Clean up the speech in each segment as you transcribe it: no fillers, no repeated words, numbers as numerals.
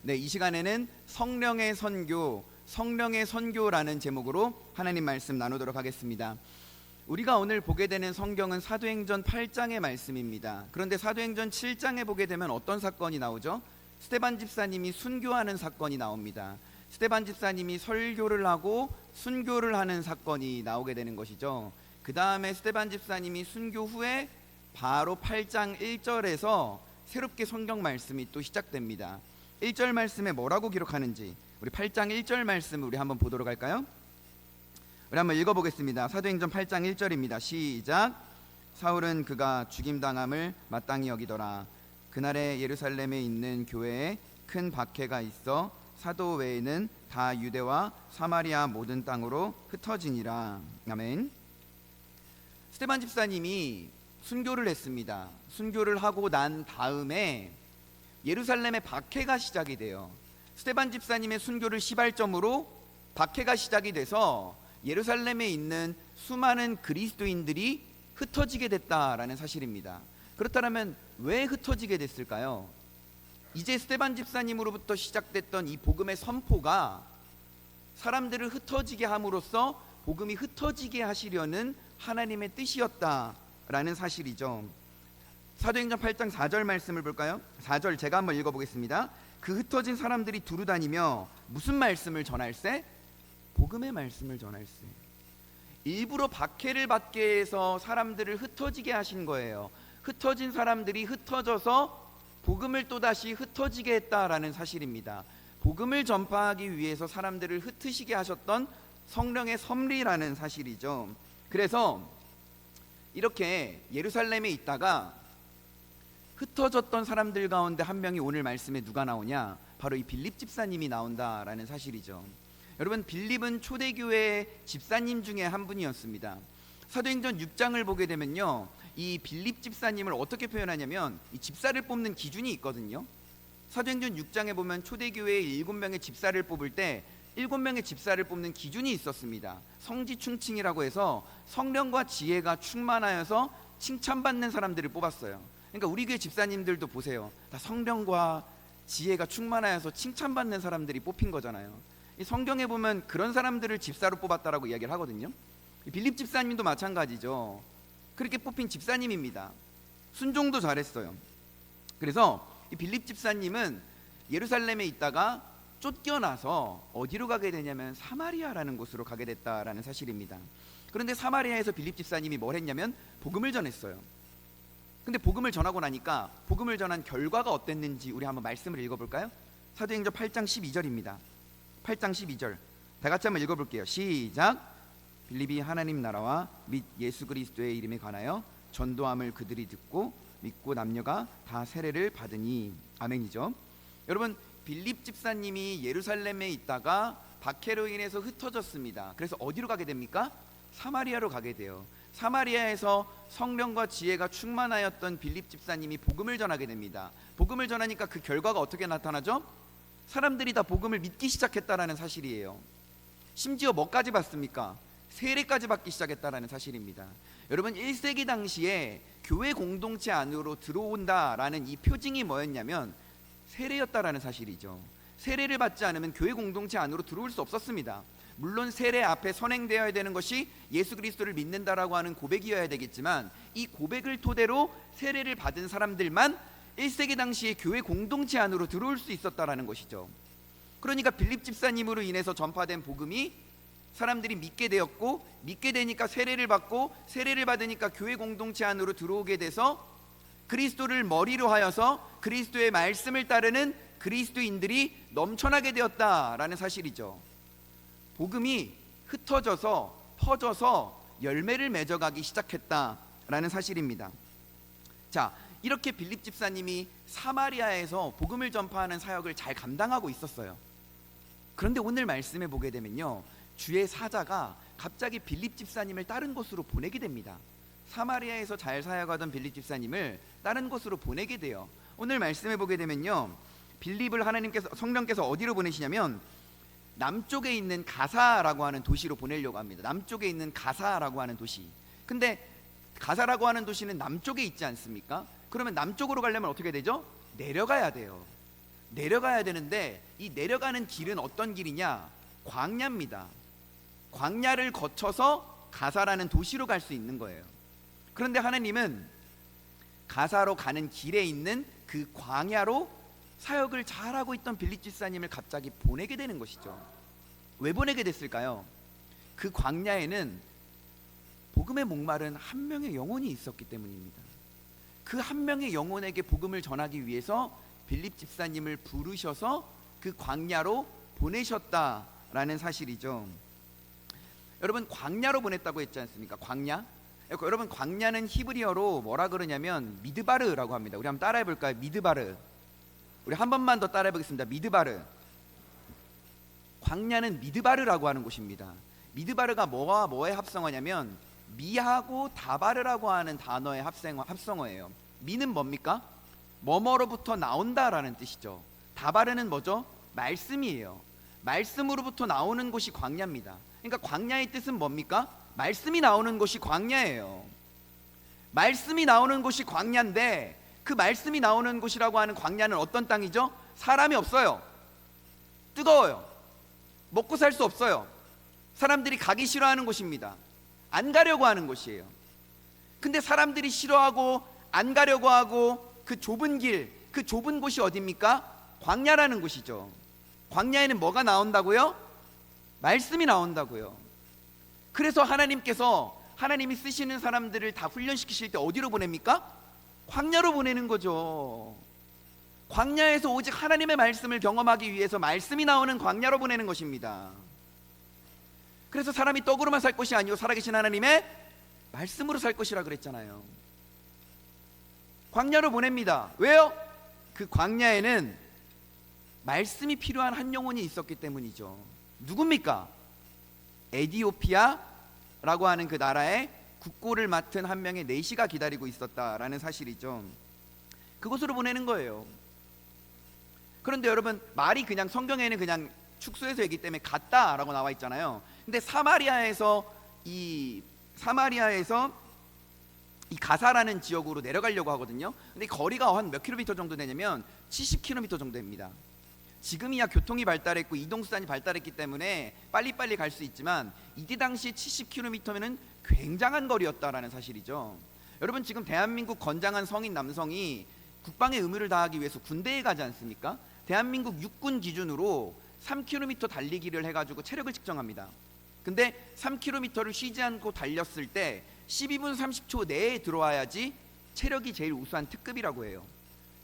네, 이 시간에는 성령의 선교라는 제목으로 하나님 말씀 나누도록 하겠습니다. 우리가 오늘 보게 되는 성경은 사도행전 8장의 말씀입니다. 그런데 사도행전 7장에 보게 되면 어떤 사건이 나오죠? 스데반 집사님이 순교하는 사건이 나옵니다. 스데반 집사님이 설교를 하고 순교를 하는 사건이 나오게 되는 것이죠. 그 다음에 스데반 집사님이 순교 후에 바로 8장 1절에서 새롭게 성경 말씀이 또 시작됩니다. 1절 말씀에 뭐라고 기록하는지 우리 8장 1절 말씀을 우리 한번 보도록 할까요? 우리 한번 읽어보겠습니다. 사도행전 8장 1절입니다. 시작. 사울은 그가 죽임당함을 마땅히 여기더라. 그날에 예루살렘에 있는 교회에 큰 박해가 있어 사도 외에는 다 유대와 사마리아 모든 땅으로 흩어지니라. 아멘. 스데반 집사님이 순교를 했습니다. 순교를 하고 난 다음에 예루살렘에 박해가 시작이 돼요. 스데반 집사님의 순교를 시발점으로 박해가 시작이 돼서 예루살렘에 있는 수많은 그리스도인들이 흩어지게 됐다라는 사실입니다. 그렇다면 왜 흩어지게 됐을까요? 이제 스데반 집사님으로부터 시작됐던 이 복음의 선포가 사람들을 흩어지게 함으로써 복음이 흩어지게 하시려는 하나님의 뜻이었다라는 사실이죠. 사도행전 8장 4절 말씀을 볼까요? 4절 제가 한번 읽어보겠습니다. 그 흩어진 사람들이 두루 다니며 무슨 말씀을 전할세? 복음의 말씀을 전할세. 일부러 박해를 받게 해서 사람들을 흩어지게 하신 거예요. 흩어진 사람들이 흩어져서 복음을 또다시 흩어지게 했다라는 사실입니다. 복음을 전파하기 위해서 사람들을 흩으시게 하셨던 성령의 섭리라는 사실이죠. 그래서 이렇게 예루살렘에 있다가 흩어졌던 사람들 가운데 한 명이 오늘 말씀에 누가 나오냐? 바로 이 빌립 집사님이 나온다라는 사실이죠. 여러분, 빌립은 초대교회 집사님 중에 한 분이었습니다. 사도행전 6장을 보게 되면요, 이 빌립 집사님을 어떻게 표현하냐면 이 집사를 뽑는 기준이 있거든요. 사도행전 6장에 보면 초대교회의 7명의 집사를 뽑을 때 7명의 집사를 뽑는 기준이 있었습니다. 성지충칭이라고 해서 성령과 지혜가 충만하여서 칭찬받는 사람들을 뽑았어요. 그러니까 우리 교회 집사님들도 보세요. 다 성령과 지혜가 충만하여서 칭찬받는 사람들이 뽑힌 거잖아요. 이 성경에 보면 그런 사람들을 집사로 뽑았다라고 이야기를 하거든요. 빌립 집사님도 마찬가지죠. 그렇게 뽑힌 집사님입니다. 순종도 잘했어요. 그래서 이 빌립 집사님은 예루살렘에 있다가 쫓겨나서 어디로 가게 되냐면 사마리아라는 곳으로 가게 됐다라는 사실입니다. 그런데 사마리아에서 빌립 집사님이 뭘 했냐면 복음을 전했어요. 근데 복음을 전하고 나니까 복음을 전한 결과가 어땠는지 우리 한번 말씀을 읽어볼까요? 사도행전 8장 12절입니다. 8장 12절 다 같이 한번 읽어볼게요. 시작. 빌립이 하나님 나라와 및 예수 그리스도의 이름에 관하여 전도함을 그들이 듣고 믿고 남녀가 다 세례를 받으니. 아멘이죠. 여러분, 빌립 집사님이 예루살렘에 있다가 박해로 인해서 흩어졌습니다. 그래서 어디로 가게 됩니까? 사마리아로 가게 돼요. 사마리아에서 성령과 지혜가 충만하였던 빌립 집사님이 복음을 전하게 됩니다. 복음을 전하니까 그 결과가 어떻게 나타나죠? 사람들이 다 복음을 믿기 시작했다라는 사실이에요. 심지어 뭐까지 받습니까? 세례까지 받기 시작했다라는 사실입니다. 여러분, 1세기 당시에 교회 공동체 안으로 들어온다라는 이 표징이 뭐였냐면 세례였다라는 사실이죠. 세례를 받지 않으면 교회 공동체 안으로 들어올 수 없었습니다. 물론 세례 앞에 선행되어야 되는 것이 예수 그리스도를 믿는다라고 하는 고백이어야 되겠지만 이 고백을 토대로 세례를 받은 사람들만 1세기 당시에 교회 공동체 안으로 들어올 수 있었다라는 것이죠. 그러니까 빌립 집사님으로 인해서 전파된 복음이 사람들이 믿게 되었고, 믿게 되니까 세례를 받고, 세례를 받으니까 교회 공동체 안으로 들어오게 돼서 그리스도를 머리로 하여서 그리스도의 말씀을 따르는 그리스도인들이 넘쳐나게 되었다라는 사실이죠. 복음이 흩어져서 퍼져서 열매를 맺어가기 시작했다라는 사실입니다. 자, 이렇게 빌립 집사님이 사마리아에서 복음을 전파하는 사역을 잘 감당하고 있었어요. 그런데 오늘 말씀에 보게 되면요, 주의 사자가 갑자기 빌립 집사님을 다른 곳으로 보내게 됩니다. 사마리아에서 잘 사역하던 빌립 집사님을 다른 곳으로 보내게 돼요. 오늘 말씀에 보게 되면요, 빌립을 성령께서 어디로 보내시냐면 남쪽에 있는 가사라고 하는 도시로 보내려고 합니다. 남쪽에 있는 가사라고 하는 도시. 근데 가사라고 하는 도시는 남쪽에 있지 않습니까? 그러면 남쪽으로 가려면 어떻게 되죠? 내려가야 돼요. 내려가야 되는데 이 내려가는 길은 어떤 길이냐? 광야입니다. 광야를 거쳐서 가사라는 도시로 갈 수 있는 거예요. 그런데 하나님은 가사로 가는 길에 있는 그 광야로 사역을 잘하고 있던 빌립 집사님을 갑자기 보내게 되는 것이죠. 왜 보내게 됐을까요? 그 광야에는 복음의 목마른 한 명의 영혼이 있었기 때문입니다. 그 한 명의 영혼에게 복음을 전하기 위해서 빌립 집사님을 부르셔서 그 광야로 보내셨다라는 사실이죠. 여러분, 광야로 보냈다고 했지 않습니까? 광야? 여러분, 광야는 히브리어로 뭐라 그러냐면 미드바르라고 합니다. 우리 한번 따라해 볼까요? 미드바르. 우리 한 번만 더 따라해 보겠습니다. 미드바르. 광야는 미드바르라고 하는 곳입니다. 미드바르가 뭐와 뭐의 합성어냐면 미하고 다바르라고 하는 단어의 합성어예요. 미는 뭡니까? 뭐뭐로부터 나온다라는 뜻이죠. 다바르는 뭐죠? 말씀이에요. 말씀으로부터 나오는 곳이 광야입니다. 그러니까 광야의 뜻은 뭡니까? 말씀이 나오는 곳이 광야예요. 말씀이 나오는 곳이 광야인데 그 말씀이 나오는 곳이라고 하는 광야는 어떤 땅이죠? 사람이 없어요. 뜨거워요. 먹고 살 수 없어요. 사람들이 가기 싫어하는 곳입니다. 안 가려고 하는 곳이에요. 근데 사람들이 싫어하고 안 가려고 하고 그 좁은 길, 그 좁은 곳이 어디입니까? 광야라는 곳이죠. 광야에는 뭐가 나온다고요? 말씀이 나온다고요. 그래서 하나님이 쓰시는 사람들을 다 훈련시키실 때 어디로 보냅니까? 광야로 보내는 거죠. 광야에서 오직 하나님의 말씀을 경험하기 위해서 말씀이 나오는 광야로 보내는 것입니다. 그래서 사람이 떡으로만 살 것이 아니고 살아계신 하나님의 말씀으로 살 것이라 그랬잖아요. 광야로 보냅니다. 왜요? 그 광야에는 말씀이 필요한 한 영혼이 있었기 때문이죠. 누굽니까? 에디오피아라고 하는 그 나라의 국고를 맡은 한 명의 내시가 기다리고 있었다라는 사실이죠. 그곳으로 보내는 거예요. 그런데 여러분, 말이 그냥 성경에는 그냥 축소해서 얘기 때문에 갔다라고 나와 있잖아요. 근데 사마리아에서 이 가사라는 지역으로 내려가려고 하거든요. 근데 거리가 한 몇 킬로미터 정도 되냐면 70km 정도 됩니다. 지금이야 교통이 발달했고 이동수단이 발달했기 때문에 빨리빨리 갈 수 있지만 이때 당시 70km면은 굉장한 거리였다라는 사실이죠. 여러분, 지금 대한민국 건장한 성인 남성이 국방의 의무를 다하기 위해서 군대에 가지 않습니까? 대한민국 육군 기준으로 3km 달리기를 해가지고 체력을 측정합니다. 근데 3km를 쉬지 않고 달렸을 때 12분 30초 내에 들어와야지 체력이 제일 우수한 특급이라고 해요.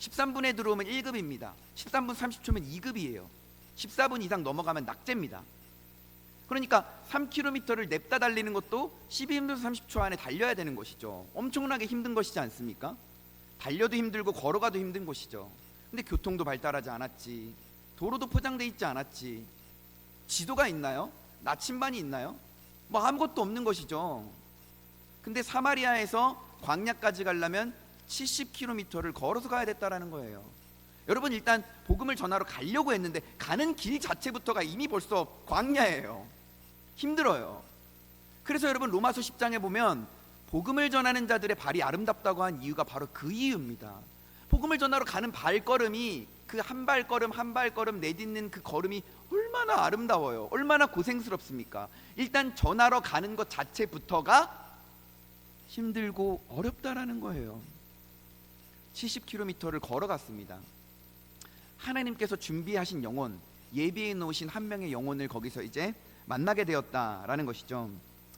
13분에 들어오면 1급입니다. 13분 30초면 2급이에요. 14분 이상 넘어가면 낙제입니다. 그러니까 3km를 냅다 달리는 것도 12분 30초 안에 달려야 되는 것이죠. 엄청나게 힘든 것이지 않습니까? 달려도 힘들고 걸어가도 힘든 것이죠. 근데 교통도 발달하지 않았지, 도로도 포장돼 있지 않았지, 지도가 있나요? 나침반이 있나요? 뭐 아무것도 없는 것이죠. 근데 사마리아에서 광야까지 가려면 70km를 걸어서 가야 됐다라는 거예요. 여러분, 일단 복음을 전하러 가려고 했는데 가는 길 자체부터가 이미 벌써 광야예요. 힘들어요. 그래서 여러분, 로마서 10장에 보면 복음을 전하는 자들의 발이 아름답다고 한 이유가 바로 그 이유입니다. 복음을 전하러 가는 발걸음이, 그 한 발걸음 한 발걸음 내딛는 그 걸음이 얼마나 아름다워요. 얼마나 고생스럽습니까? 일단 전하러 가는 것 자체부터가 힘들고 어렵다라는 거예요. 70km를 걸어갔습니다. 하나님께서 준비하신 영혼, 예비해 놓으신 한 명의 영혼을 거기서 이제 만나게 되었다라는 것이죠.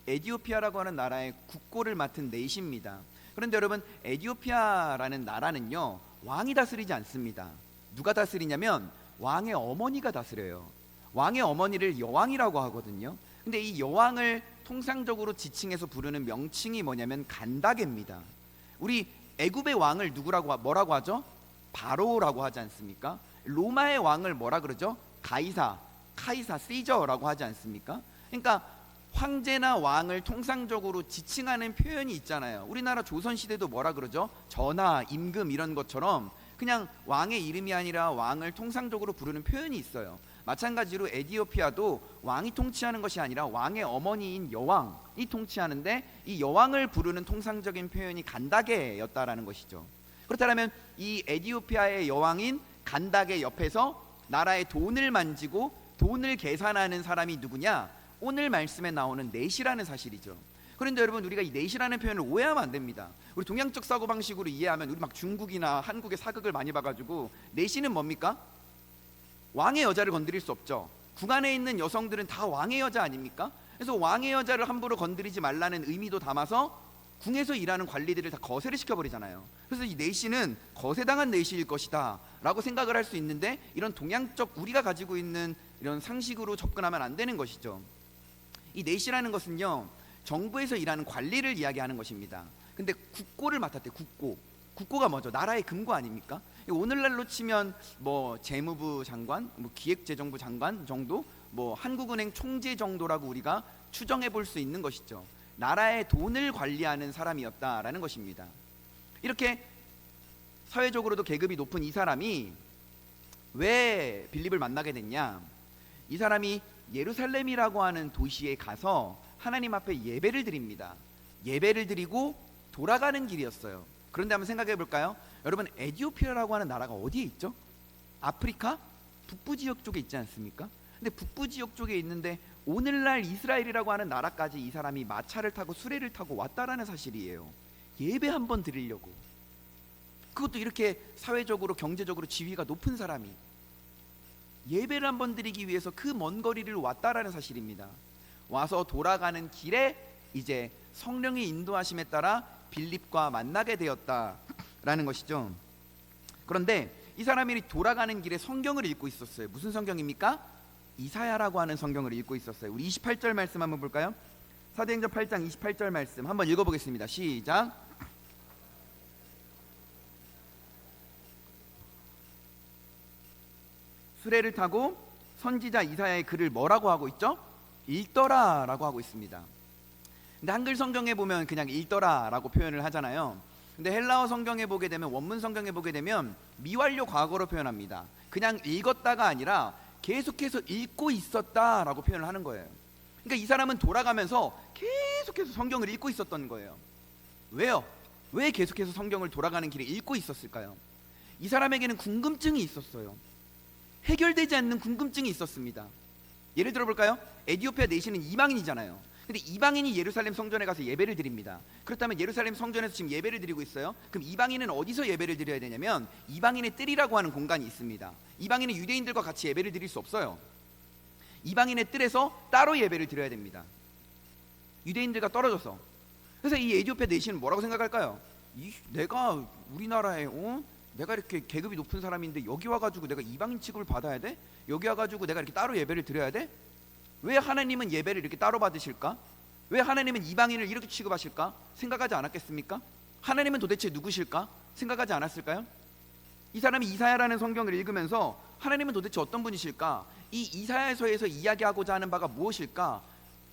에디오피아라고 하는 나라의 국고를 맡은 내시입니다. 그런데 여러분, 에디오피아라는 나라는요, 왕이 다스리지 않습니다. 누가 다스리냐면 왕의 어머니가 다스려요. 왕의 어머니를 여왕이라고 하거든요. 근데 이 여왕을 통상적으로 지칭해서 부르는 명칭이 뭐냐면 간다게입니다. 우리 애굽의 왕을 뭐라고 하죠? 바로라고 하지 않습니까? 로마의 왕을 뭐라 그러죠? 카이사, 시저라고 하지 않습니까? 그러니까 황제나 왕을 통상적으로 지칭하는 표현이 있잖아요. 우리나라 조선시대도 뭐라 그러죠? 전하, 임금 이런 것처럼 그냥 왕의 이름이 아니라 왕을 통상적으로 부르는 표현이 있어요. 마찬가지로 에디오피아도 왕이 통치하는 것이 아니라 왕의 어머니인 여왕이 통치하는데 이 여왕을 부르는 통상적인 표현이 간다게였다라는 것이죠. 그렇다면 이 에디오피아의 여왕인 간닥의 옆에서 나라의 돈을 만지고 돈을 계산하는 사람이 누구냐? 오늘 말씀에 나오는 넷이라는 사실이죠. 그런데 여러분, 우리가 이 넷이라는 표현을 오해하면 안 됩니다. 우리 동양적 사고방식으로 이해하면 우리 막 중국이나 한국의 사극을 많이 봐가지고 넷이는 뭡니까? 왕의 여자를 건드릴 수 없죠. 궁안에 있는 여성들은 다 왕의 여자 아닙니까? 그래서 왕의 여자를 함부로 건드리지 말라는 의미도 담아서 궁에서 일하는 관리들을 다 거세를 시켜버리잖아요. 그래서 이 내시는 거세당한 내시일 것이다 라고 생각을 할 수 있는데, 이런 동양적 우리가 가지고 있는 이런 상식으로 접근하면 안 되는 것이죠. 이 내시라는 것은요, 정부에서 일하는 관리를 이야기하는 것입니다. 근데 국고를 맡았대. 국고가 뭐죠? 나라의 금고 아닙니까? 오늘날로 치면 뭐 재무부 장관, 뭐 기획재정부 장관 정도, 뭐 한국은행 총재 정도라고 우리가 추정해 볼 수 있는 것이죠. 나라의 돈을 관리하는 사람이었다라는 것입니다. 이렇게 사회적으로도 계급이 높은 이 사람이 왜 빌립을 만나게 됐냐? 이 사람이 예루살렘이라고 하는 도시에 가서 하나님 앞에 예배를 드립니다. 예배를 드리고 돌아가는 길이었어요. 그런데 한번 생각해 볼까요? 여러분, 에티오피아라고 하는 나라가 어디에 있죠? 아프리카 북부 지역 쪽에 있지 않습니까? 근데 북부 지역 쪽에 있는데 오늘날 이스라엘이라고 하는 나라까지 이 사람이 마차를 타고 수레를 타고 왔다라는 사실이에요. 예배 한번 드리려고. 그것도 이렇게 사회적으로 경제적으로 지위가 높은 사람이 예배를 한번 드리기 위해서 그 먼 거리를 왔다라는 사실입니다. 와서 돌아가는 길에 이제 성령의 인도하심에 따라 빌립과 만나게 되었다라는 것이죠. 그런데 이 사람이 돌아가는 길에 성경을 읽고 있었어요. 무슨 성경입니까? 이사야라고 하는 성경을 읽고 있었어요. 우리 28절 말씀 한번 볼까요? 사도행전 8장 28절 말씀 한번 읽어보겠습니다. 시작. 수레를 타고 선지자 이사야의 글을 뭐라고 하고 있죠? 읽더라 라고 하고 있습니다. 근데 한글 성경에 보면 그냥 읽더라 라고 표현을 하잖아요. 근데 헬라어 성경에 보게 되면, 원문 성경에 보게 되면 미완료 과거로 표현합니다. 그냥 읽었다가 아니라 계속해서 읽고 있었다 라고 표현을 하는 거예요. 그러니까 이 사람은 돌아가면서 계속해서 성경을 읽고 있었던 거예요. 왜요? 왜 계속해서 성경을 돌아가는 길에 읽고 있었을까요? 이 사람에게는 궁금증이 있었어요. 해결되지 않는 궁금증이 있었습니다. 예를 들어 볼까요? 에티오피아 내시는 이방인이잖아요. 근데 이방인이 예루살렘 성전에 가서 예배를 드립니다. 그렇다면 예루살렘 성전에서 지금 예배를 드리고 있어요. 그럼 이방인은 어디서 예배를 드려야 되냐면 이방인의 뜰이라고 하는 공간이 있습니다. 이방인은 유대인들과 같이 예배를 드릴 수 없어요. 이방인의 뜰에서 따로 예배를 드려야 됩니다. 유대인들과 떨어져서. 그래서 이 에티오피아 내시는 뭐라고 생각할까요? 내가 우리나라에 내가 이렇게 계급이 높은 사람인데 여기 와가지고 내가 이방인 취급을 받아야 돼? 여기 와가지고 내가 이렇게 따로 예배를 드려야 돼? 왜 하나님은 예배를 이렇게 따로 받으실까? 왜 하나님은 이방인을 이렇게 취급하실까? 생각하지 않았겠습니까? 하나님은 도대체 누구실까? 생각하지 않았을까요? 이 사람이 이사야라는 성경을 읽으면서 하나님은 도대체 어떤 분이실까? 이 이사야서에서 이야기하고자 하는 바가 무엇일까?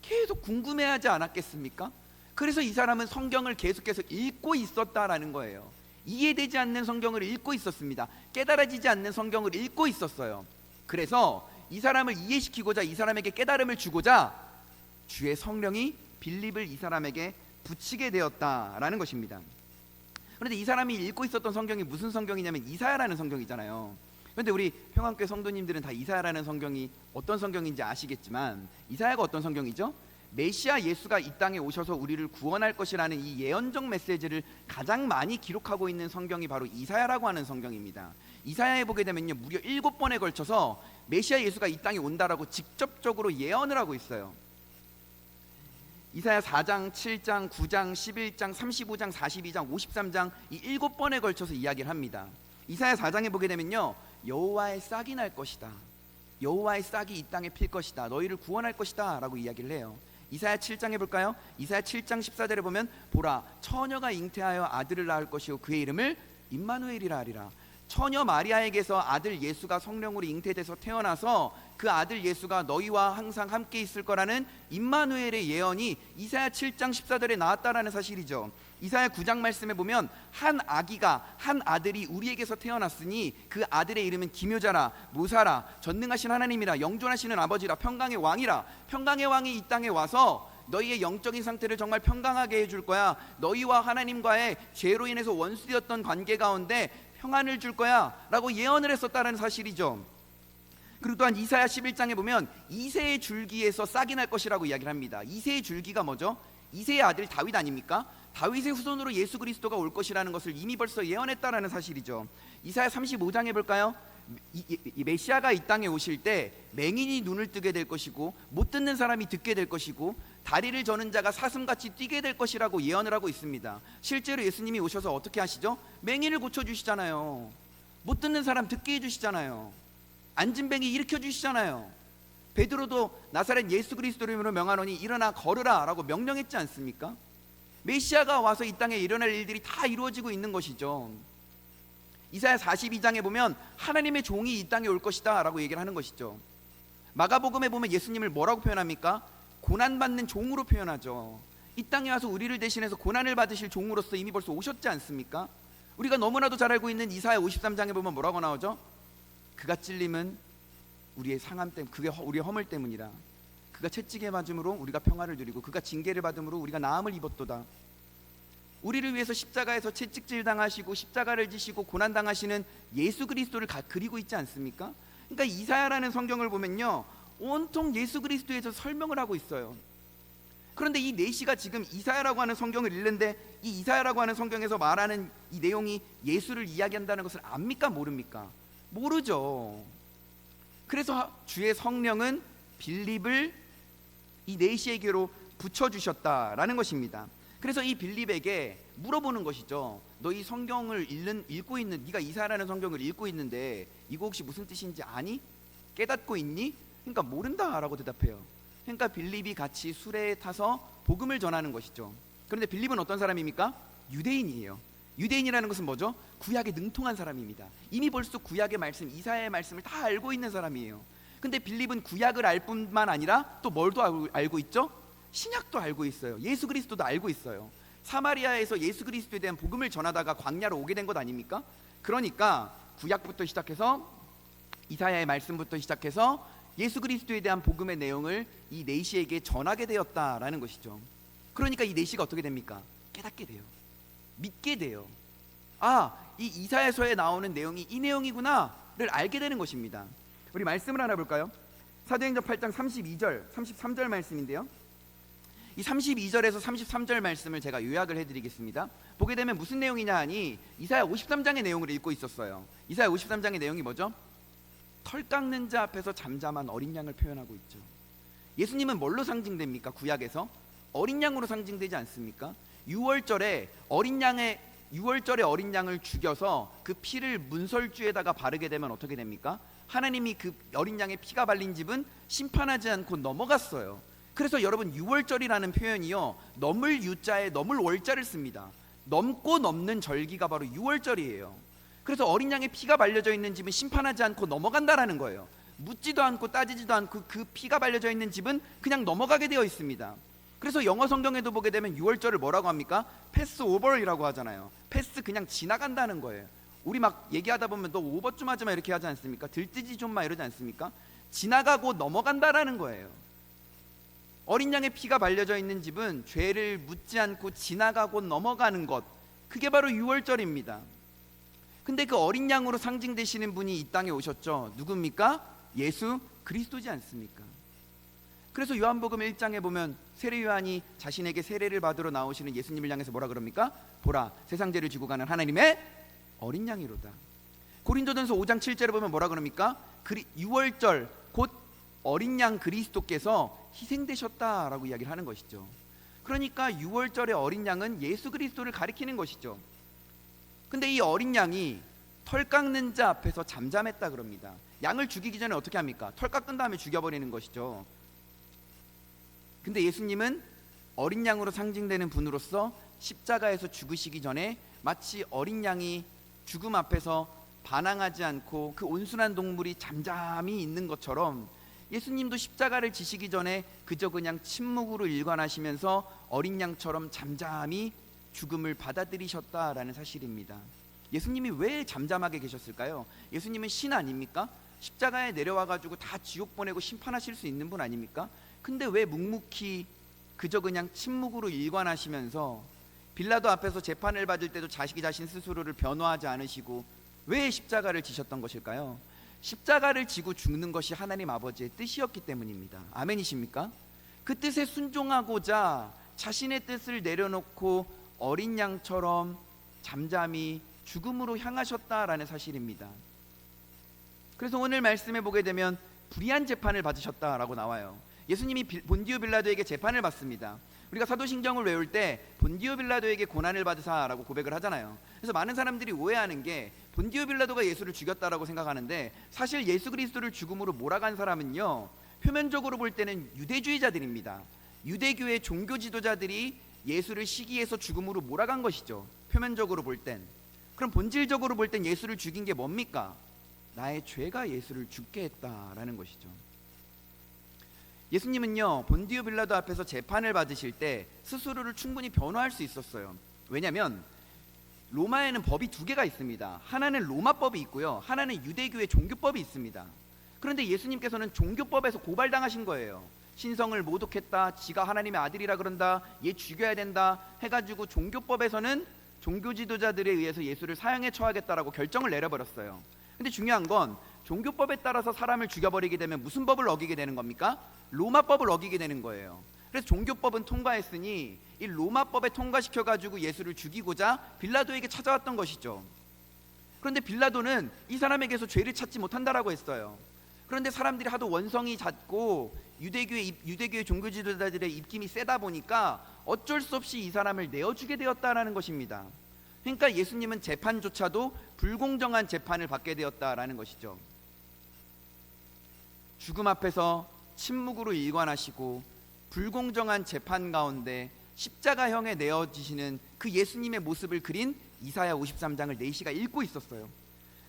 계속 궁금해하지 않았겠습니까? 그래서 이 사람은 성경을 계속해서 읽고 있었다라는 거예요. 이해되지 않는 성경을 읽고 있었습니다. 깨달아지지 않는 성경을 읽고 있었어요. 그래서 이 사람을 이해시키고자, 이 사람에게 깨달음을 주고자 주의 성령이 빌립을 이 사람에게 붙이게 되었다라는 것입니다. 그런데 이 사람이 읽고 있었던 성경이 무슨 성경이냐면 이사야라는 성경이잖아요. 그런데 우리 평안교회 성도님들은 다 이사야라는 성경이 어떤 성경인지 아시겠지만, 이사야가 어떤 성경이죠? 메시아 예수가 이 땅에 오셔서 우리를 구원할 것이라는 이 예언적 메시지를 가장 많이 기록하고 있는 성경이 바로 이사야라고 하는 성경입니다. 이사야에 보게 되면요, 무려 7번에 걸쳐서 메시아 예수가 이 땅에 온다라고 직접적으로 예언을 하고 있어요. 이사야 4장, 7장, 9장, 11장, 35장, 42장, 53장 이 7번에 걸쳐서 이야기를 합니다. 이사야 4장에 보게 되면요, 여호와의 싹이 날 것이다, 여호와의 싹이 이 땅에 필 것이다, 너희를 구원할 것이다 라고 이야기를 해요. 이사야 7장에 볼까요? 이사야 7장 14절에 보면, 보라, 처녀가 잉태하여 아들을 낳을 것이요 그의 이름을 임마누엘이라 하리라. 처녀 마리아에게서 아들 예수가 성령으로 잉태돼서 태어나서 그 아들 예수가 너희와 항상 함께 있을 거라는 임마누엘의 예언이 이사야 7장 14절에 나왔다라는 사실이죠. 이사야 9장 말씀에 보면, 한 아기가, 한 아들이 우리에게서 태어났으니 그 아들의 이름은 기묘자라, 모사라, 전능하신 하나님이라, 영존하시는 아버지라, 평강의 왕이라. 평강의 왕이 이 땅에 와서 너희의 영적인 상태를 정말 평강하게 해줄 거야. 너희와 하나님과의 죄로 인해서 원수되었던 관계 가운데 평안을 줄 거야 라고 예언을 했었다는 사실이죠. 그리고 또한 이사야 11장에 보면 이새의 줄기에서 싹이 날 것이라고 이야기를 합니다. 이새의 줄기가 뭐죠? 이새의 아들 다윗 아닙니까? 다윗의 후손으로 예수 그리스도가 올 것이라는 것을 이미 벌써 예언했다라는 사실이죠. 이사야 35장에 볼까요? 이 메시아가 이 땅에 오실 때 맹인이 눈을 뜨게 될 것이고 못 듣는 사람이 듣게 될 것이고 다리를 저는 자가 사슴같이 뛰게 될 것이라고 예언을 하고 있습니다. 실제로 예수님이 오셔서 어떻게 하시죠? 맹인을 고쳐주시잖아요. 못 듣는 사람 듣게 해주시잖아요. 안진뱅이 일으켜 주시잖아요. 베드로도 나사렛 예수 그리스도로 이름으로 명하노니 일어나 걸으라 라고 명령했지 않습니까? 메시아가 와서 이 땅에 일어날 일들이 다 이루어지고 있는 것이죠. 이사야 42장에 보면 하나님의 종이 이 땅에 올 것이다 라고 얘기를 하는 것이죠. 마가복음에 보면 예수님을 뭐라고 표현합니까? 고난받는 종으로 표현하죠. 이 땅에 와서 우리를 대신해서 고난을 받으실 종으로서 이미 벌써 오셨지 않습니까? 우리가 너무나도 잘 알고 있는 이사야 53장에 보면 뭐라고 나오죠? 그가 찔림은 우리의 상함 때문, 그게 우리의 허물 때문이라. 그가 채찍에 맞음으로 우리가 평화를 누리고 그가 징계를 받음으로 우리가 나음을 입었도다. 우리를 위해서 십자가에서 채찍질 당하시고 십자가를 지시고 고난 당하시는 예수 그리스도를 그리고 있지 않습니까? 그러니까 이사야라는 성경을 보면요, 온통 예수 그리스도에서 설명을 하고 있어요. 그런데 이 내시가 지금 이사야라고 하는 성경을 읽는데 이 이사야라고 하는 성경에서 말하는 이 내용이 예수를 이야기한다는 것을 압니까? 모릅니까? 모르죠. 그래서 주의 성령은 빌립을 이 내시에게로 붙여주셨다라는 것입니다. 그래서 이 빌립에게 물어보는 것이죠. 너 이 성경을 읽고 있는, 네가 이사야라는 성경을 읽고 있는데 이거 혹시 무슨 뜻인지 아니? 깨닫고 있니? 그러니까 모른다라고 대답해요. 그러니까 빌립이 같이 수레에 타서 복음을 전하는 것이죠. 그런데 빌립은 어떤 사람입니까? 유대인이에요. 유대인이라는 것은 뭐죠? 구약에 능통한 사람입니다. 이미 벌써 구약의 말씀, 이사야의 말씀을 다 알고 있는 사람이에요. 근데 빌립은 구약을 알 뿐만 아니라 또 뭘도 알고 있죠? 신약도 알고 있어요. 예수 그리스도도 알고 있어요. 사마리아에서 예수 그리스도에 대한 복음을 전하다가 광야로 오게 된 것 아닙니까? 그러니까 구약부터 시작해서 이사야의 말씀부터 시작해서 예수 그리스도에 대한 복음의 내용을 이 내시에게 전하게 되었다라는 것이죠. 그러니까 이 내시가 어떻게 됩니까? 깨닫게 돼요. 믿게 돼요. 아, 이 이사야서에 나오는 내용이 이 내용이구나를 알게 되는 것입니다. 우리 말씀을 하나 볼까요? 사도행전 8장 32절, 33절 말씀인데요. 이 32절에서 33절 말씀을 제가 요약을 해드리겠습니다. 보게 되면 무슨 내용이냐 하니 이사야 53장의 내용을 읽고 있었어요. 이사야 53장의 내용이 뭐죠? 털 깎는 자 앞에서 잠잠한 어린 양을 표현하고 있죠. 예수님은 뭘로 상징됩니까? 구약에서 어린 양으로 상징되지 않습니까? 6월절에 어린 양을 죽여서 그 피를 문설주에다가 바르게 되면 어떻게 됩니까? 하나님이 그 어린 양의 피가 발린 집은 심판하지 않고 넘어갔어요. 그래서 여러분 6월절이라는 표현이요, 넘을 유자에 넘을 월자를 씁니다. 넘고 넘는 절기가 바로 6월절이에요. 그래서 어린 양의 피가 발려져 있는 집은 심판하지 않고 넘어간다라는 거예요. 묻지도 않고 따지지도 않고 그 피가 발려져 있는 집은 그냥 넘어가게 되어 있습니다. 그래서 영어 성경에도 보게 되면 6월절을 뭐라고 합니까? 패스 오버이라고 하잖아요. 패스 그냥 지나간다는 거예요. 우리 막 얘기하다 보면 너 오버 좀 하지 마 이렇게 하지 않습니까? 들뜨지 좀 마 이러지 않습니까? 지나가고 넘어간다라는 거예요. 어린 양의 피가 발려져 있는 집은 죄를 묻지 않고 지나가고 넘어가는 것, 그게 바로 6월절입니다. 근데 그 어린 양으로 상징되시는 분이 이 땅에 오셨죠. 누굽니까? 예수 그리스도지 않습니까? 그래서 요한복음 1장에 보면 세례 요한이 자신에게 세례를 받으러 나오시는 예수님을 향해서 뭐라 그럽니까? 보라, 세상 죄를 지고 가는 하나님의 어린 양이로다. 고린도전서 5장 7절에 보면 뭐라 그럽니까? 6월절 곧 어린 양 그리스도께서 희생되셨다라고 이야기를 하는 것이죠. 그러니까 6월절의 어린 양은 예수 그리스도를 가리키는 것이죠. 근데 이 어린 양이 털 깎는 자 앞에서 잠잠했다 그럽니다. 양을 죽이기 전에 어떻게 합니까? 털 깎은 다음에 죽여버리는 것이죠. 근데 예수님은 어린 양으로 상징되는 분으로서 십자가에서 죽으시기 전에 마치 어린 양이 죽음 앞에서 반항하지 않고 그 온순한 동물이 잠잠히 있는 것처럼 예수님도 십자가를 지시기 전에 그저 그냥 침묵으로 일관하시면서 어린 양처럼 잠잠히 죽음을 받아들이셨다라는 사실입니다. 예수님이 왜 잠잠하게 계셨을까요? 예수님은 신 아닙니까? 십자가에 내려와가지고 다 지옥 보내고 심판하실 수 있는 분 아닙니까? 근데 왜 묵묵히 그저 그냥 침묵으로 일관하시면서 빌라도 앞에서 재판을 받을 때도 자신 스스로를 변호하지 않으시고 왜 십자가를 지셨던 것일까요? 십자가를 지고 죽는 것이 하나님 아버지의 뜻이었기 때문입니다. 아멘이십니까? 그 뜻에 순종하고자 자신의 뜻을 내려놓고 어린 양처럼 잠잠히 죽음으로 향하셨다라는 사실입니다. 그래서 오늘 말씀에 보게 되면 불의한 재판을 받으셨다라고 나와요. 예수님이 본디오 빌라도에게 재판을 받습니다. 우리가 사도신경을 외울 때 본디오 빌라도에게 고난을 받으사라고 고백을 하잖아요. 그래서 많은 사람들이 오해하는 게 본디오 빌라도가 예수를 죽였다라고 생각하는데, 사실 예수 그리스도를 죽음으로 몰아간 사람은요, 표면적으로 볼 때는 유대주의자들입니다. 유대교의 종교 지도자들이 예수를 시기해서 죽음으로 몰아간 것이죠, 표면적으로 볼 땐. 그럼 본질적으로 볼 땐 예수를 죽인 게 뭡니까? 나의 죄가 예수를 죽게 했다라는 것이죠. 예수님은요, 본디오 빌라도 앞에서 재판을 받으실 때 스스로를 충분히 변호할 수 있었어요. 왜냐하면 로마에는 법이 두 개가 있습니다. 하나는 로마법이 있고요, 하나는 유대교의 종교법이 있습니다. 그런데 예수님께서는 종교법에서 고발당하신 거예요. 신성을 모독했다, 지가 하나님의 아들이라 그런다, 얘 죽여야 된다 해가지고 종교법에서는 종교 지도자들에 의해서 예수를 사형에 처하겠다라고 결정을 내려버렸어요. 근데 중요한 건 종교법에 따라서 사람을 죽여버리게 되면 무슨 법을 어기게 되는 겁니까? 로마법을 어기게 되는 거예요. 그래서 종교법은 통과했으니 이 로마법에 통과시켜가지고 예수를 죽이고자 빌라도에게 찾아왔던 것이죠. 그런데 빌라도는 이 사람에게서 죄를 찾지 못한다라고 했어요. 그런데 사람들이 하도 원성이 잦고 유대교의 종교 지도자들의 입김이 세다 보니까 어쩔 수 없이 이 사람을 내어주게 되었다라는 것입니다. 그러니까 예수님은 재판조차도 불공정한 재판을 받게 되었다라는 것이죠. 죽음 앞에서 침묵으로 일관하시고 불공정한 재판 가운데 십자가형에 내어지시는 그 예수님의 모습을 그린 이사야 53장을 네시가 읽고 있었어요.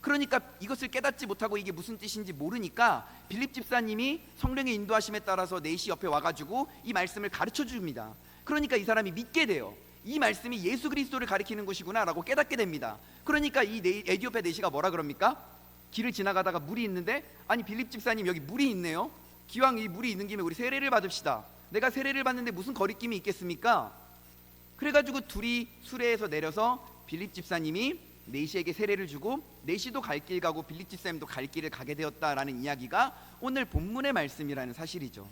그러니까 이것을 깨닫지 못하고 이게 무슨 뜻인지 모르니까 빌립 집사님이 성령의 인도하심에 따라서 네시 옆에 와가지고 이 말씀을 가르쳐 줍니다. 그러니까 이 사람이 믿게 돼요. 이 말씀이 예수 그리스도를 가리키는 것이구나 라고 깨닫게 됩니다. 그러니까 이 에디오피아 네시가 뭐라 그럽니까? 길을 지나가다가 물이 있는데, 아니 빌립 집사님 여기 물이 있네요, 기왕 이 물이 있는 김에 우리 세례를 받읍시다. 내가 세례를 받는데 무슨 거리낌이 있겠습니까? 그래가지고 둘이 수레에서 내려서 빌립 집사님이 네시에게 세례를 주고 네시도 갈 길 가고 빌립 집사님도 갈 길을 가게 되었다라는 이야기가 오늘 본문의 말씀이라는 사실이죠.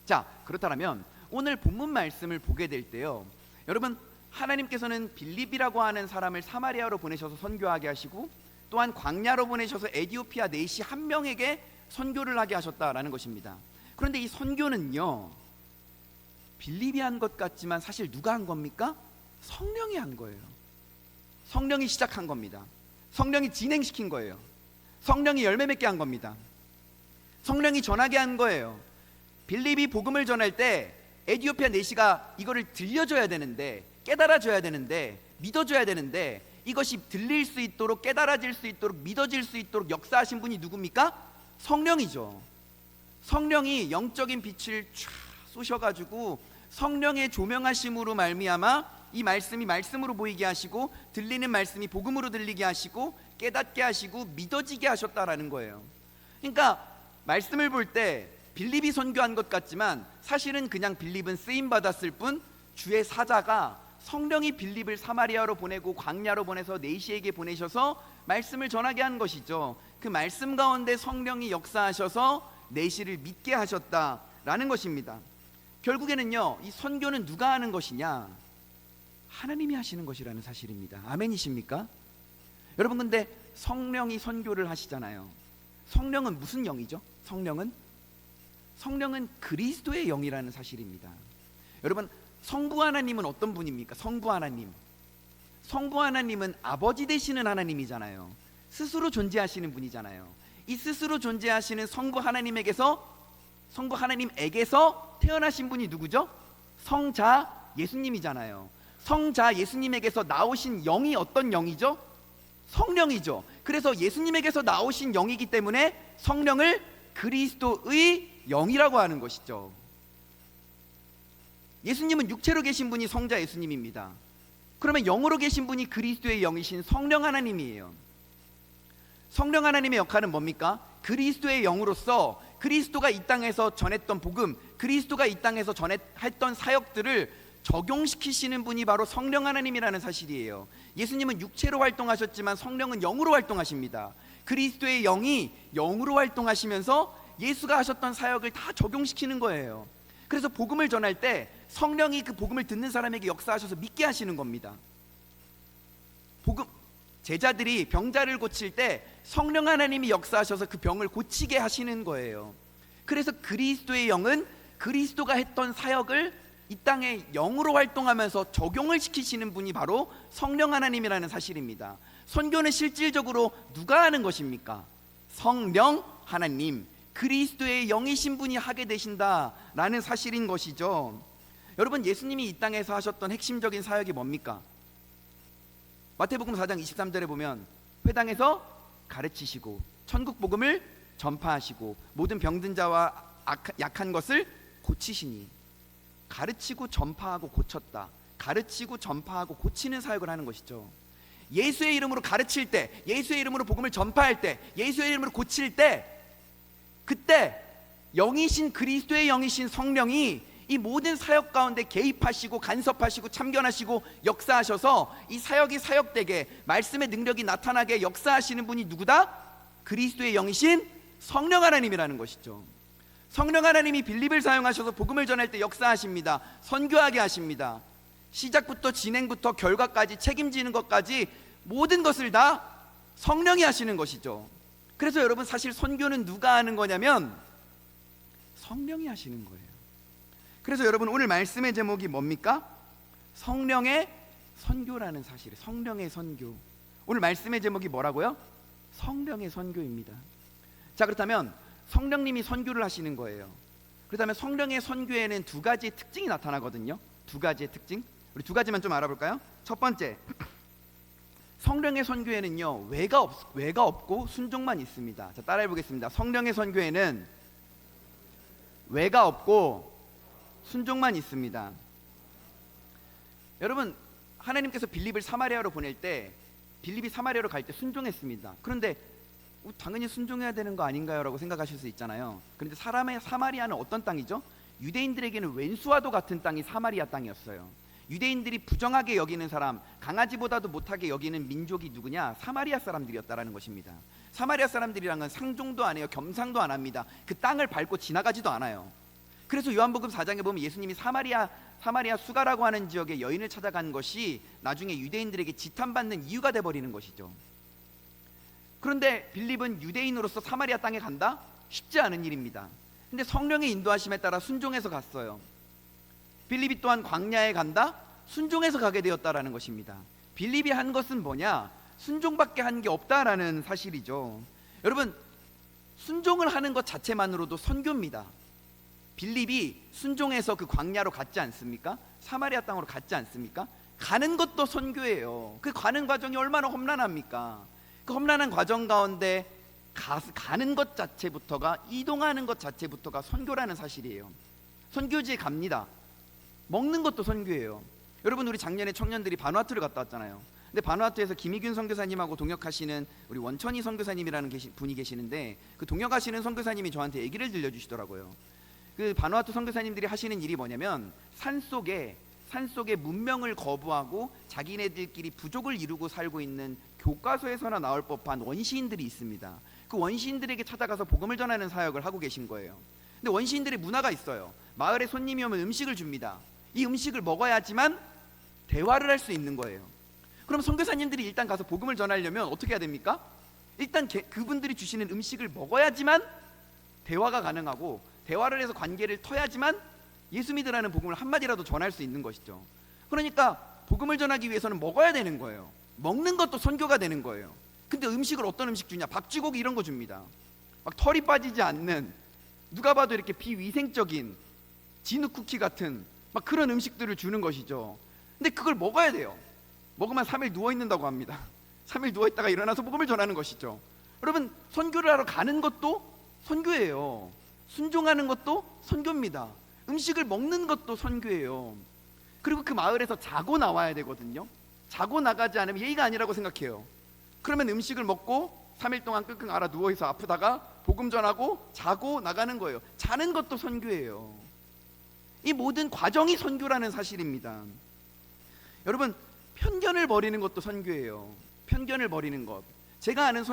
자, 그렇다면 오늘 본문 말씀을 보게 될 때요, 여러분, 하나님께서는 빌립이라고 하는 사람을 사마리아로 보내셔서 선교하게 하시고 또한 광야로 보내셔서 에디오피아 네시 한 명에게 선교를 하게 하셨다라는 것입니다. 그런데 이 선교는요, 빌립이 한 것 같지만 사실 누가 한 겁니까? 성령이 한 거예요. 성령이 시작한 겁니다. 성령이 진행시킨 거예요. 성령이 열매 맺게 한 겁니다. 성령이 전하게 한 거예요. 빌립이 복음을 전할 때 에디오피아 네시가 이거를 들려줘야 되는데, 깨달아줘야 되는데, 믿어줘야 되는데, 이것이 들릴 수 있도록, 깨달아질 수 있도록, 믿어질 수 있도록 역사하신 분이 누굽니까? 성령이죠. 성령이 영적인 빛을 쫙 쏘셔가지고 성령의 조명하심으로 말미암아 이 말씀이 말씀으로 보이게 하시고 들리는 말씀이 복음으로 들리게 하시고 깨닫게 하시고 믿어지게 하셨다라는 거예요. 그러니까 말씀을 볼 때 빌립이 선교한 것 같지만 사실은 그냥 빌립은 쓰임 받았을 뿐, 주의 사자가 성령이 빌립을 사마리아로 보내고 광야로 보내서 네시에게 보내셔서 말씀을 전하게 한 것이죠. 그 말씀 가운데 성령이 역사하셔서 네시를 믿게 하셨다라는 것입니다. 결국에는요, 이 선교는 누가 하는 것이냐? 하나님이 하시는 것이라는 사실입니다. 아멘이십니까? 여러분, 근데 성령이 선교를 하시잖아요. 성령은 무슨 영이죠? 성령은 그리스도의 영이라는 사실입니다. 여러분, 성부 하나님은 어떤 분입니까? 성부 하나님은 아버지 되시는 하나님이잖아요. 스스로 존재하시는 분이잖아요. 이 스스로 존재하시는 성부 하나님에게서 태어나신 분이 누구죠? 성자 예수님이잖아요. 성자 예수님에게서 나오신 영이 어떤 영이죠? 성령이죠. 그래서 예수님에게서 나오신 영이기 때문에 성령을 그리스도의 영이라고 하는 것이죠. 예수님은 육체로 계신 분이 성자 예수님입니다. 그러면 영으로 계신 분이 그리스도의 영이신 성령 하나님이에요. 성령 하나님의 역할은 뭡니까? 그리스도의 영으로서 그리스도가 이 땅에서 전했던 복음, 그리스도가 이 땅에서 했던 사역들을 적용시키시는 분이 바로 성령 하나님이라는 사실이에요. 예수님은 육체로 활동하셨지만 성령은 영으로 활동하십니다. 그리스도의 영이 영으로 활동하시면서 예수가 하셨던 사역을 다 적용시키는 거예요. 그래서 복음을 전할 때 성령이 그 복음을 듣는 사람에게 역사하셔서 믿게 하시는 겁니다. 제자들이 병자를 고칠 때 성령 하나님이 역사하셔서 그 병을 고치게 하시는 거예요. 그래서 그리스도의 영은 그리스도가 했던 사역을 이 땅에 영으로 활동하면서 적용을 시키시는 분이 바로 성령 하나님이라는 사실입니다. 선교는 실질적으로 누가 하는 것입니까? 성령 하나님, 그리스도의 영이신 분이 하게 되신다라는 사실인 것이죠. 여러분, 예수님이 이 땅에서 하셨던 핵심적인 사역이 뭡니까? 마태복음 4장 23절에 보면 회당에서 가르치시고 천국 복음을 전파하시고 모든 병든 자와 약한 것을 고치시니, 가르치고 전파하고 고쳤다. 가르치고 전파하고 고치는 사역을 하는 것이죠. 예수의 이름으로 가르칠 때, 예수의 이름으로 복음을 전파할 때, 예수의 이름으로 고칠 때, 그때 영이신 그리스도의 영이신 성령이 이 모든 사역 가운데 개입하시고 간섭하시고 참견하시고 역사하셔서 이 사역이 사역되게, 말씀의 능력이 나타나게 역사하시는 분이 누구다? 그리스도의 영이신 성령 하나님이라는 것이죠. 성령 하나님이 빌립을 사용하셔서 복음을 전할 때 역사하십니다. 선교하게 하십니다. 시작부터 진행부터 결과까지 책임지는 것까지 모든 것을 다 성령이 하시는 것이죠. 그래서 여러분, 사실 선교는 누가 하는 거냐면 성령이 하시는 거예요. 그래서 여러분, 오늘 말씀의 제목이 뭡니까? 성령의 선교라는 사실이에요. 성령의 선교. 오늘 말씀의 제목이 뭐라고요? 성령의 선교입니다. 자, 그렇다면 성령님이 선교를 하시는 거예요. 그렇다면 성령의 선교에는 두 가지의 특징이 나타나거든요. 두 가지의 특징, 우리 두 가지만 좀 알아볼까요? 첫 번째, 성령의 선교에는요 외가 없고 순종만 있습니다. 자, 따라해 보겠습니다. 성령의 선교에는 외가 없고 순종만 있습니다. 여러분, 하나님께서 빌립을 사마리아로 보낼 때 빌립이 사마리아로 갈 때 순종했습니다. 그런데 당연히 순종해야 되는 거 아닌가요? 라고 생각하실 수 있잖아요. 그런데 사마리아는 어떤 땅이죠? 유대인들에게는 왼수와도 같은 땅이 사마리아 땅이었어요. 유대인들이 부정하게 여기는 사람, 강아지보다도 못하게 여기는 민족이 누구냐? 사마리아 사람들이었다라는 것입니다. 사마리아 사람들이랑은 상종도 안 해요. 겸상도 안 합니다. 그 땅을 밟고 지나가지도 않아요. 그래서 요한복음 4장에 보면 예수님이 사마리아 수가라고 하는 지역에 여인을 찾아간 것이 나중에 유대인들에게 지탄받는 이유가 돼버리는 것이죠. 그런데 빌립은 유대인으로서 사마리아 땅에 간다? 쉽지 않은 일입니다. 근데 성령의 인도하심에 따라 순종해서 갔어요. 빌립이 또한 광야에 간다? 순종해서 가게 되었다라는 것입니다. 빌립이 한 것은 뭐냐? 순종밖에 한 게 없다라는 사실이죠. 여러분, 순종을 하는 것 자체만으로도 선교입니다. 빌립이 순종해서 그 광야로 갔지 않습니까? 사마리아 땅으로 갔지 않습니까? 가는 것도 선교예요. 그 가는 과정이 얼마나 험난합니까? 그 험난한 과정 가운데 가는 것 자체부터가, 이동하는 것 자체부터가 선교라는 사실이에요. 선교지에 갑니다. 먹는 것도 선교예요. 여러분, 우리 작년에 청년들이 바누아투를 갔다 왔잖아요. 근데 바누아투에서 김희균 선교사님하고 동역하시는 우리 원천희 선교사님이라는 분이 계시는데, 그 동역하시는 선교사님이 저한테 얘기를 들려주시더라고요. 그 바누아투 선교사님들이 하시는 일이 뭐냐면 산속에 문명을 거부하고 자기네들끼리 부족을 이루고 살고 있는 교과서에서나 나올 법한 원시인들이 있습니다. 그 원시인들에게 찾아가서 복음을 전하는 사역을 하고 계신 거예요. 근데 원시인들의 문화가 있어요. 마을에 손님이 오면 음식을 줍니다. 이 음식을 먹어야지만 대화를 할 수 있는 거예요. 그럼 선교사님들이 일단 가서 복음을 전하려면 어떻게 해야 됩니까? 일단 그분들이 주시는 음식을 먹어야지만 대화가 가능하고, 대화를 해서 관계를 터야지만 예수 믿으라는 복음을 한마디라도 전할 수 있는 것이죠. 그러니까 복음을 전하기 위해서는 먹어야 되는 거예요. 먹는 것도 선교가 되는 거예요. 근데 음식을 어떤 음식 주냐? 박쥐고기 이런 거 줍니다. 막 털이 빠지지 않는, 누가 봐도 이렇게 비위생적인 진흙 쿠키 같은 막 그런 음식들을 주는 것이죠. 근데 그걸 먹어야 돼요. 먹으면 3일 누워있는다고 합니다. 3일 누워있다가 일어나서 복음을 전하는 것이죠. 여러분, 선교를 하러 가는 것도 선교예요. 순종하는 것도 선교입니다. 음식을 먹는 것도 선교예요. 그리고 그 마을에서 자고 나와야 되거든요. 자고 나가지 않으면 예의가 아니라고 생각해요. 그러면 음식을 먹고 3일 동안 끙끙 앓아 누워있어 아프다가 복음 전하고 자고 나가는 거예요. 자는 것도 선교예요. 이 모든 과정이 선교라는 사실입니다. 여러분, 편견을 버리는 것도 선교예요. 편견을 버리는 것. 제가 아는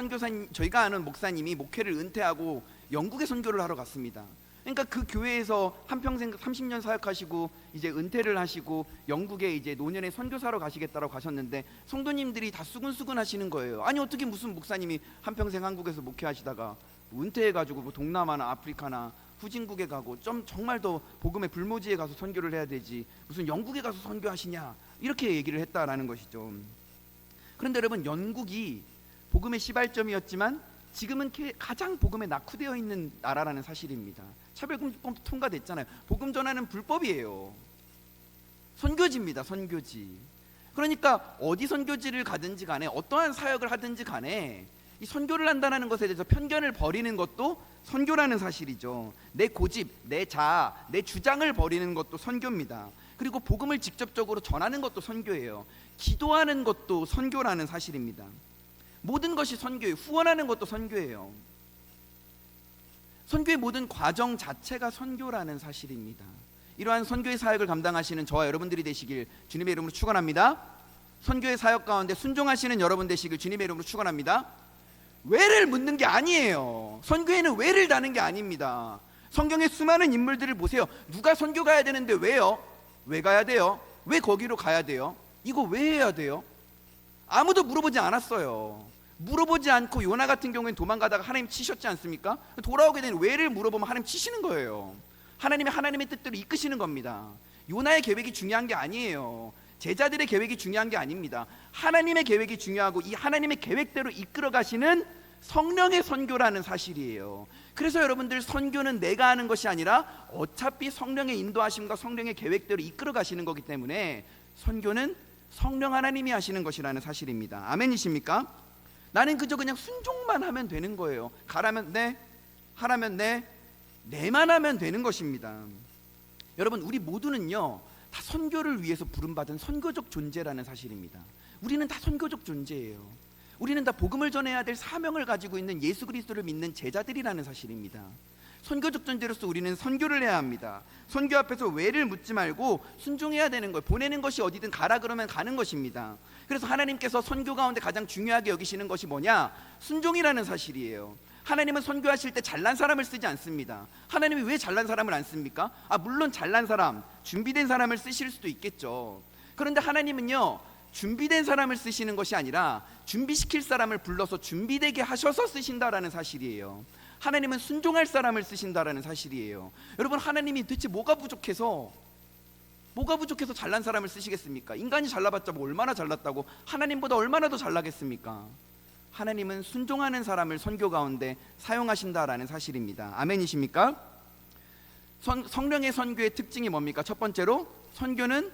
저희가 아는 목사님이 목회를 은퇴하고 영국에 선교를 하러 갔습니다. 그러니까 그 교회에서 한평생 30년 사역하시고 이제 은퇴를 하시고 영국에 이제 노년에 선교사로 가시겠다라고 가셨는데 성도님들이 다 수근수근 하시는 거예요. 아니 어떻게 무슨 목사님이 한평생 한국에서 목회하시다가 은퇴해가지고 뭐 동남아나 아프리카나 후진국에 가고 좀 정말 더 복음의 불모지에 가서 선교를 해야 되지 무슨 영국에 가서 선교하시냐 이렇게 얘기를 했다라는 것이죠. 그런데 여러분, 영국이 복음의 시발점이었지만 지금은 가장 복음에 낙후되어 있는 나라라는 사실입니다. 차별금지법 통과됐잖아요. 복음 전하는 불법이에요. 선교지입니다. 선교지. 그러니까 어디 선교지를 가든지 간에 어떠한 사역을 하든지 간에 이 선교를 한다는 것에 대해서 편견을 버리는 것도 선교라는 사실이죠. 내 고집, 내 자아, 내 주장을 버리는 것도 선교입니다. 그리고 복음을 직접적으로 전하는 것도 선교예요. 기도하는 것도 선교라는 사실입니다. 모든 것이 선교예요. 후원하는 것도 선교예요. 선교의 모든 과정 자체가 선교라는 사실입니다. 이러한 선교의 사역을 감당하시는 저와 여러분들이 되시길 주님의 이름으로 축원합니다. 선교의 사역 가운데 순종하시는 여러분 되시길 주님의 이름으로 축원합니다. 왜를 묻는 게 아니에요. 선교에는 왜를 다는 게 아닙니다. 성경의 수많은 인물들을 보세요. 누가 선교 가야 되는데 왜요? 왜 가야 돼요? 왜 거기로 가야 돼요? 이거 왜 해야 돼요? 아무도 물어보지 않았어요. 물어보지 않고 요나 같은 경우에는 도망가다가 하나님 치셨지 않습니까? 돌아오게 된 왜를 물어보면 하나님 치시는 거예요. 하나님의 뜻대로 이끄시는 겁니다. 요나의 계획이 중요한 게 아니에요. 제자들의 계획이 중요한 게 아닙니다. 하나님의 계획이 중요하고 이 하나님의 계획대로 이끌어 가시는 성령의 선교라는 사실이에요. 그래서 여러분들, 선교는 내가 하는 것이 아니라 어차피 성령의 인도하심과 성령의 계획대로 이끌어 가시는 거기 때문에 선교는 성령 하나님이 하시는 것이라는 사실입니다. 아멘이십니까? 나는 그저 그냥 순종만 하면 되는 거예요. 가라면 네, 하라면 네, 내만 하면 되는 것입니다. 여러분, 우리 모두는요 다 선교를 위해서 부름받은 선교적 존재라는 사실입니다. 우리는 다 선교적 존재예요. 우리는 다 복음을 전해야 될 사명을 가지고 있는 예수 그리스도를 믿는 제자들이라는 사실입니다. 선교적 존재로서 우리는 선교를 해야 합니다. 선교 앞에서 왜를 묻지 말고 순종해야 되는 거예요. 보내는 것이 어디든 가라 그러면 가는 것입니다. 그래서 하나님께서 선교 가운데 가장 중요하게 여기시는 것이 뭐냐? 순종이라는 사실이에요. 하나님은 선교하실 때 잘난 사람을 쓰지 않습니다. 하나님이 왜 잘난 사람을 안 씁니까? 물론 잘난 사람, 준비된 사람을 쓰실 수도 있겠죠. 그런데 하나님은요 준비된 사람을 쓰시는 것이 아니라 준비시킬 사람을 불러서 준비되게 하셔서 쓰신다라는 사실이에요. 하나님은 순종할 사람을 쓰신다라는 사실이에요. 여러분, 하나님이 대체 뭐가 부족해서 잘난 사람을 쓰시겠습니까? 인간이 잘나봤자 뭐 얼마나 잘났다고 하나님보다 얼마나 더 잘나겠습니까? 하나님은 순종하는 사람을 선교 가운데 사용하신다라는 사실입니다. 아멘이십니까? 성령의 선교의 특징이 뭡니까? 첫 번째로 선교는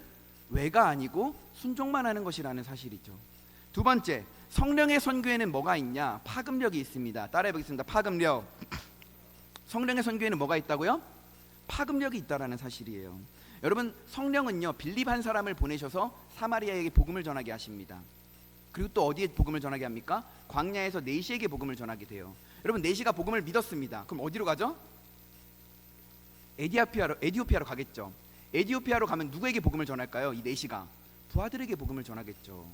왜가 아니고 순종만 하는 것이라는 사실이죠. 두 번째, 성령의 선교에는 뭐가 있냐? 파급력이 있습니다. 따라해 보겠습니다. 파급력. 성령의 선교에는 뭐가 있다고요? 파급력이 있다라는 사실이에요. 여러분, 성령은요 빌립 한 사람을 보내셔서 사마리아에게 복음을 전하게 하십니다. 그리고 또 어디에 복음을 전하게 합니까? 광야에서 네시에게 복음을 전하게 돼요. 여러분, 네시가 복음을 믿었습니다. 그럼 어디로 가죠? 에티오피아로 가겠죠. 에티오피아로 가면 누구에게 복음을 전할까요? 이 네시가 부하들에게 복음을 전하겠죠.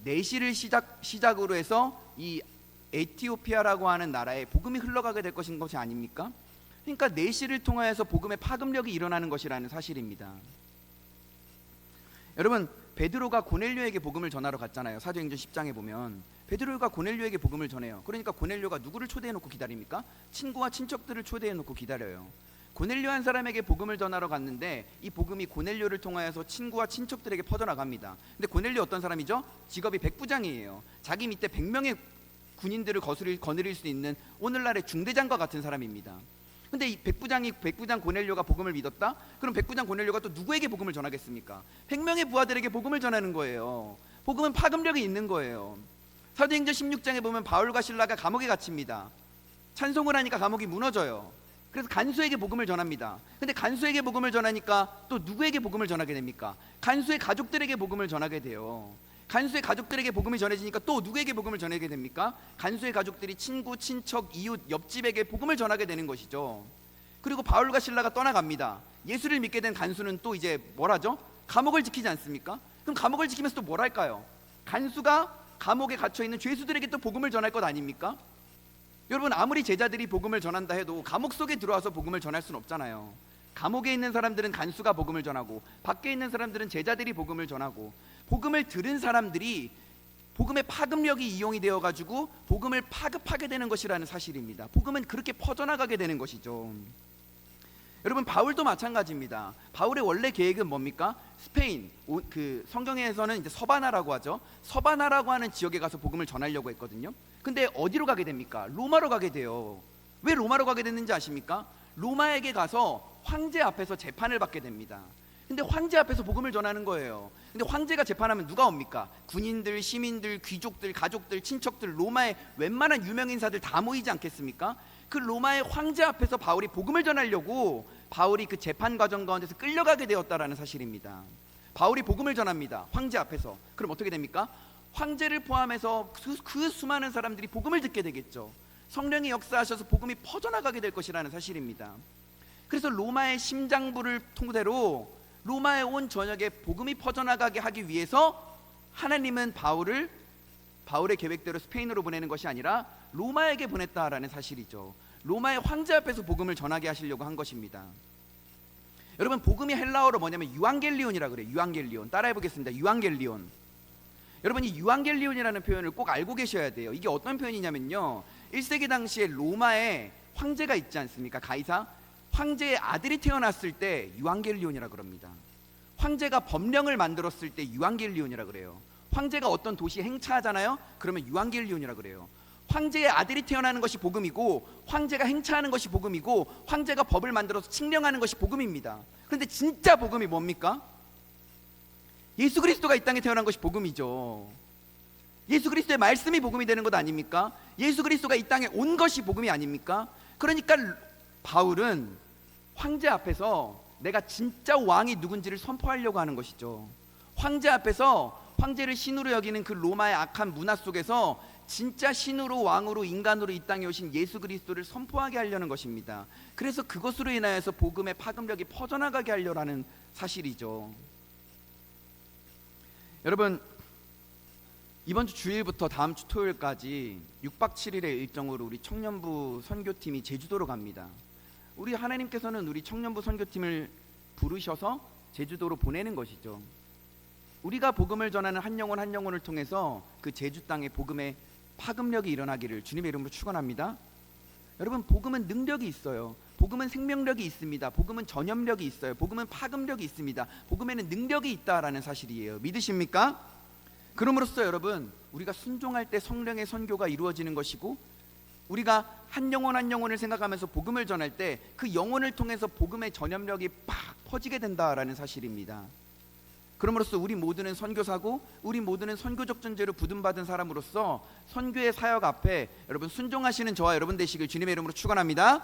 네시를 시작으로 해서 이 에티오피아라고 하는 나라에 복음이 흘러가게 될 것인 것이 아닙니까? 그러니까 네시를 통하여서 복음의 파급력이 일어나는 것이라는 사실입니다. 여러분, 베드로가 고넬료에게 복음을 전하러 갔잖아요. 사도행전 10장에 보면 베드로가 고넬료에게 복음을 전해요. 그러니까 고넬료가 누구를 초대해놓고 기다립니까? 친구와 친척들을 초대해놓고 기다려요. 고넬료 한 사람에게 복음을 전하러 갔는데 이 복음이 고넬료를 통하여서 친구와 친척들에게 퍼져나갑니다. 근데 고넬료 어떤 사람이죠? 직업이 백부장이에요. 자기 밑에 100명의 군인들을 거느릴 수 있는 오늘날의 중대장과 같은 사람입니다. 근데 이 백부장 고넬료가 복음을 믿었다? 그럼 백부장 고넬료가 또 누구에게 복음을 전하겠습니까? 100명의 부하들에게 복음을 전하는 거예요. 복음은 파급력이 있는 거예요. 사도행전 16장에 보면 바울과 실라가 감옥에 갇힙니다. 찬송을 하니까 감옥이 무너져요. 그래서 간수에게 복음을 전합니다. 근데 간수에게 복음을 전하니까 또 누구에게 복음을 전하게 됩니까? 간수의 가족들에게 복음을 전하게 돼요. 간수의 가족들에게 복음이 전해지니까 또 누구에게 복음을 전하게 됩니까? 간수의 가족들이 친구, 친척, 이웃, 옆집에게 복음을 전하게 되는 것이죠. 그리고 바울과 실라가 떠나갑니다. 예수를 믿게 된 간수는 또 이제 뭘 하죠? 감옥을 지키지 않습니까? 그럼 감옥을 지키면서 또 뭘 할까요? 간수가 감옥에 갇혀 있는 죄수들에게 또 복음을 전할 것 아닙니까? 여러분, 아무리 제자들이 복음을 전한다 해도 감옥 속에 들어와서 복음을 전할 수는 없잖아요. 감옥에 있는 사람들은 간수가 복음을 전하고, 밖에 있는 사람들은 제자들이 복음을 전하고, 복음을 들은 사람들이 복음의 파급력이 이용이 되어 가지고 복음을 파급하게 되는 것이라는 사실입니다. 복음은 그렇게 퍼져나가게 되는 것이죠. 여러분, 바울도 마찬가지입니다. 바울의 원래 계획은 뭡니까? 스페인, 그 성경에서는 이제 서바나라고 하죠. 서바나라고 하는 지역에 가서 복음을 전하려고 했거든요. 근데 어디로 가게 됩니까? 로마로 가게 돼요. 왜 로마로 가게 됐는지 아십니까? 로마에게 가서 황제 앞에서 재판을 받게 됩니다. 근데 황제 앞에서 복음을 전하는 거예요. 근데 황제가 재판하면 누가 옵니까? 군인들, 시민들, 귀족들, 가족들, 친척들, 로마의 웬만한 유명 인사들 다 모이지 않겠습니까? 그 로마의 황제 앞에서 바울이 복음을 전하려고 바울이 그 재판 과정 가운데서 끌려가게 되었다라는 사실입니다. 바울이 복음을 전합니다. 황제 앞에서. 그럼 어떻게 됩니까? 황제를 포함해서 그 수많은 사람들이 복음을 듣게 되겠죠. 성령이 역사하셔서 복음이 퍼져나가게 될 것이라는 사실입니다. 그래서 로마의 심장부를 토대로 로마의 온 전역에 복음이 퍼져나가게 하기 위해서 하나님은 바울의 계획대로 스페인으로 보내는 것이 아니라 로마에게 보냈다라는 사실이죠. 로마의 황제 앞에서 복음을 전하게 하시려고 한 것입니다. 여러분, 복음이 헬라어로 뭐냐면 유앙겔리온이라 그래요. 유앙겔리온. 따라해 보겠습니다. 유앙겔리온. 여러분, 이 유앙겔리온이라는 표현을 꼭 알고 계셔야 돼요. 이게 어떤 표현이냐면요, 1세기 당시에 로마에 황제가 있지 않습니까? 가이사. 황제의 아들이 태어났을 때 유앙겔리온이라 그럽니다. 황제가 법령을 만들었을 때 유앙겔리온이라 그래요. 황제가 어떤 도시에 행차하잖아요. 그러면 유앙겔리온이라 그래요. 황제의 아들이 태어나는 것이 복음이고, 황제가 행차하는 것이 복음이고, 황제가 법을 만들어서 칙령하는 것이 복음입니다. 그런데 진짜 복음이 뭡니까? 예수 그리스도가 이 땅에 태어난 것이 복음이죠. 예수 그리스도의 말씀이 복음이 되는 것 아닙니까? 예수 그리스도가 이 땅에 온 것이 복음이 아닙니까? 그러니까 바울은 황제 앞에서 내가 진짜 왕이 누군지를 선포하려고 하는 것이죠. 황제 앞에서 황제를 신으로 여기는 그 로마의 악한 문화 속에서 진짜 신으로, 왕으로, 인간으로 이 땅에 오신 예수 그리스도를 선포하게 하려는 것입니다. 그래서 그것으로 인하여서 복음의 파급력이 퍼져나가게 하려는 사실이죠. 여러분, 이번 주 주일부터 다음 주 토요일까지 6박 7일의 일정으로 우리 청년부 선교팀이 제주도로 갑니다. 우리 하나님께서는 우리 청년부 선교팀을 부르셔서 제주도로 보내는 것이죠. 우리가 복음을 전하는 한 영혼 한 영혼을 통해서 그 제주 땅에 복음의 파급력이 일어나기를 주님의 이름으로 축원합니다. 여러분, 복음은 능력이 있어요. 복음은 생명력이 있습니다. 복음은 전염력이 있어요. 복음은 파급력이 있습니다. 복음에는 능력이 있다라는 사실이에요. 믿으십니까? 그럼으로써 여러분, 우리가 순종할 때 성령의 선교가 이루어지는 것이고, 우리가 한 영혼 한 영혼을 생각하면서 복음을 전할 때 그 영혼을 통해서 복음의 전염력이 팍 퍼지게 된다라는 사실입니다. 그럼으로써 우리 모두는 선교사고, 우리 모두는 선교적 존재로 부름받은 사람으로서 선교의 사역 앞에 여러분 순종하시는 저와 여러분 되시길 주님의 이름으로 축원합니다.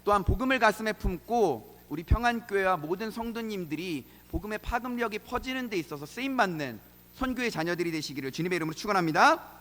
또한 복음을 가슴에 품고 우리 평안교회와 모든 성도님들이 복음의 파급력이 퍼지는 데 있어서 쓰임받는 선교의 자녀들이 되시기를 주님의 이름으로 축원합니다.